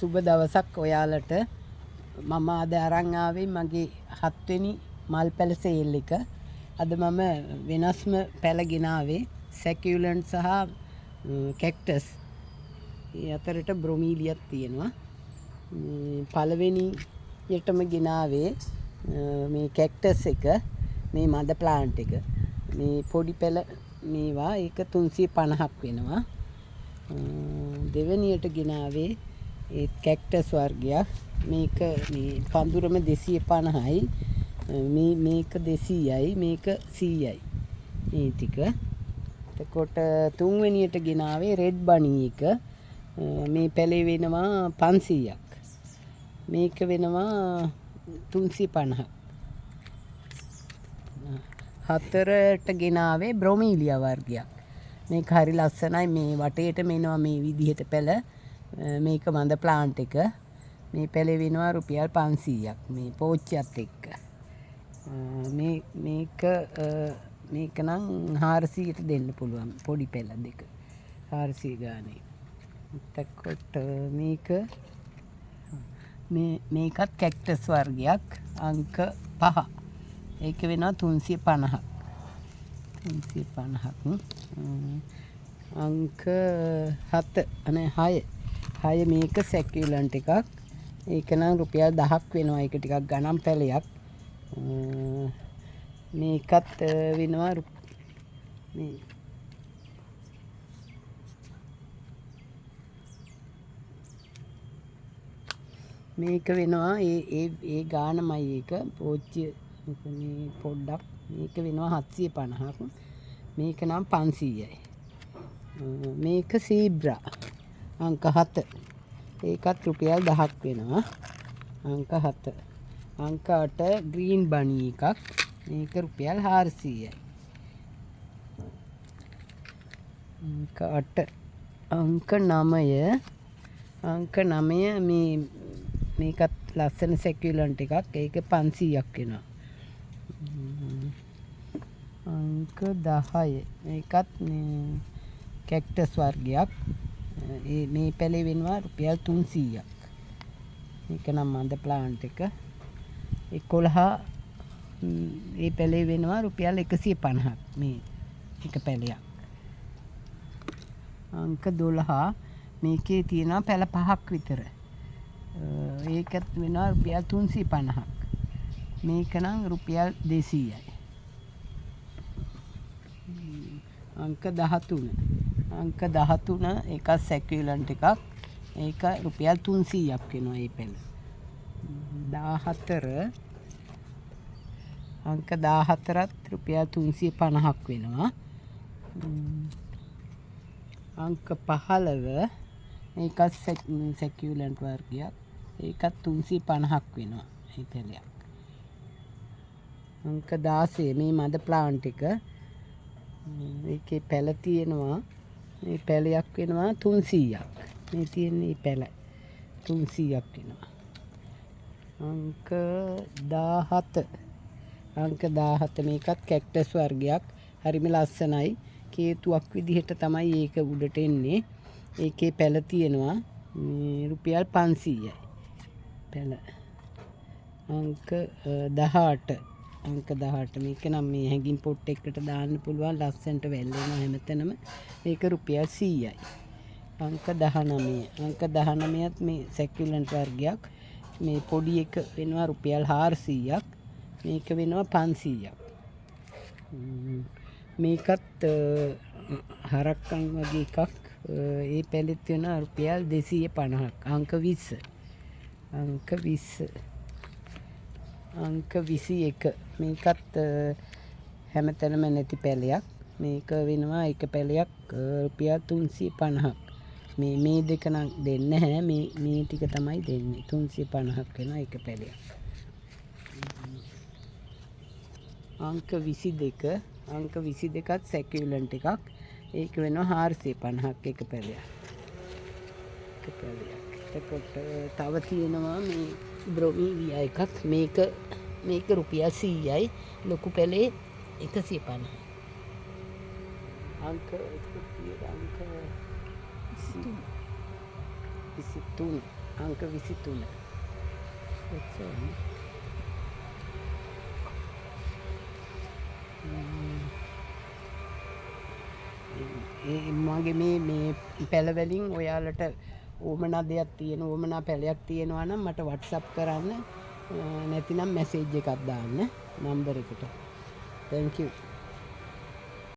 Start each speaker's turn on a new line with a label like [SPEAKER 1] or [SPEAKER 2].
[SPEAKER 1] සුබ දවසක් ඔයාලට. මම අද අරන් ආවේ මගේ 7 වෙනි මල් පැල සේල් එක. අද මම වෙනස්ම පැල ගෙනාවේ සැකියුලන්ට් සහ කැක්ටස්. ඒ අතරට බ්‍රොමීලියක් තියෙනවා. පළවෙනියටම ගෙනාවේ මේ කැක්ටස් එක, මේ මද ප්ලාන්ට් එක. මේ පොඩි පැල මේවා ඒක 350ක් වෙනවා. දෙවෙනියට ගෙනාවේ ඒ කැක්ටස් වර්ගයක්. මේක මේ පඳුරම 250යි. මේක 200යි, මේක 100යි. මේ ටික. එතකොට තුන්වෙනියට ගෙනාවේ රෙඩ් බනි එක. මේ පැලේ වෙනවා 500ක්. මේක වෙනවා 350ක්. හතරට ගෙනාවේ බ්‍රොමීලියා වර්ගයක්. මේක හරි ලස්සනයි. මේ වටේට මෙනවා මේ විදිහට පැල. මේක මඳ ප්ලාන්ට් එක. මේ පැලේ වෙනවා රුපියල් 500ක් මේ පෝච්චියත් එක්ක. මේක නම් 400ට දෙන්න පුළුවන් පොඩි පැල දෙක. 400 ගානේ. එතකොට මේකත් කැක්ටස් වර්ගයක් අංක 5. ඒක වෙනවා 350ක්. 350ක්. අංක 7 අනේ 6 මේක සැකියුලන්ට් එකක්. ඒක නම් රුපියල් 10ක් වෙනවා. ඒක ටිකක් ගණන් පැලයක්. මේකත් වෙනවා මේක වෙනවා ඒ ගානමයි ඒක පෝච්චිය මේ පොඩ්ඩක්. මේක වෙනවා 750ක්. මේක නම් 500යි. මේක සීබ්‍රා අංක 7. ඒකත් රුපියල් 10ක් වෙනවා. අංක 7. අංක 8 ග්‍රීන් බනි එකක්. මේක රුපියල් 400යි. අංක 8. අංක 9. අංක 9 මේකත් ලස්සන සැකියුලන්ට් එකක්. ඒක 500ක් වෙනවා. අංක 10. මේකත් කැක්ටස් වර්ගයක්. මේ පැලේ වෙනවා රුපියල් 300ක්. මේක නම් මඳ ප්ලාන්ට් එක. 11 මේ පැලේ වෙනවා රුපියල් 150ක් මේ එක පැලයක්. අංක 12 මේකේ තියෙනවා පැල 5ක් විතර. ඒකත් වෙනවා රුපියල් 350ක්. මේක නම් රුපියල් 200යි. අංක 13. අංක 13 එකක් සැකියුලන්ට් එකක්. ඒක රුපියල් 300ක් වෙනවා මේ පැල. 14 අංක 14ත් රුපියල් 350ක් වෙනවා. අංක 15 මේකත් සැකියුලන්ට් වර්ගයක්. ඒකත් 350ක් වෙනවා මේ පැලයක්. අංක 16 මේ මද ප්ලාන්ට් එක. ඒකේ පැල තියෙනවා මේ පැලයක් වෙනවා 300ක්. මේ තියෙන්නේ පැල 300ක් වෙනවා. අංක 17. අංක 17 මේකත් කැක්ටස් වර්ගයක්. හරිම ලස්සනයි. කේතුවක් විදිහට තමයි ඒක උඩට එන්නේ. ඒකේ පැල තියෙනවා රුපියල් 500යි. පැල. අංක 18. අංක 18 මේක නම් මේ හැඟින් පොට් එකකට දාන්න පුළුවන්. ලස්සනට වැල්ලෙනවා හැමතැනම. මේක රුපියල් 100යි. අංක 19. අංක 19ත් මේ සැකියුලන්ට් වර්ගයක්. මේ පොඩි එක වෙනවා රුපියල් 400ක්. මේක වෙනවා 500ක්. මේකත් හරක්කන් වගේ එකක්. ඒ පැලෙත් වෙනවා රුපියල් 250ක්. අංක 20. අංක 20. අංක 21. මේකත් හැමතැනම නැති පැලයක්. මේක වෙනවා එක පැලයක් රුපියල් 350ක්. මේ දෙක නම් දෙන්නේ නැහැ. මේ ටික තමයි දෙන්නේ. 350ක් වෙනවා එක පැලයක්. අංක 22. අංක 22ත් සැකියුලන්ට් එකක්. ඒක වෙනවා 450ක් එක පැලයක්. එතකොට තව තියෙනවා මේ බ්‍රොමීලියා එකක්. මේක රුපියල් 100යි. ලොකු පැලේ 150. අංක 23. අංක 23. එච්චරයි. මගේ මේ පැල වලින් ඔයාලට ඕමනා දෙයක් තියෙන ඕමනා පැලයක් තියෙනවා නම් මට WhatsApp කරන්න නැතිනම් මැසේජ් එකක් දාන්න නම්බර් එකට. Thank you.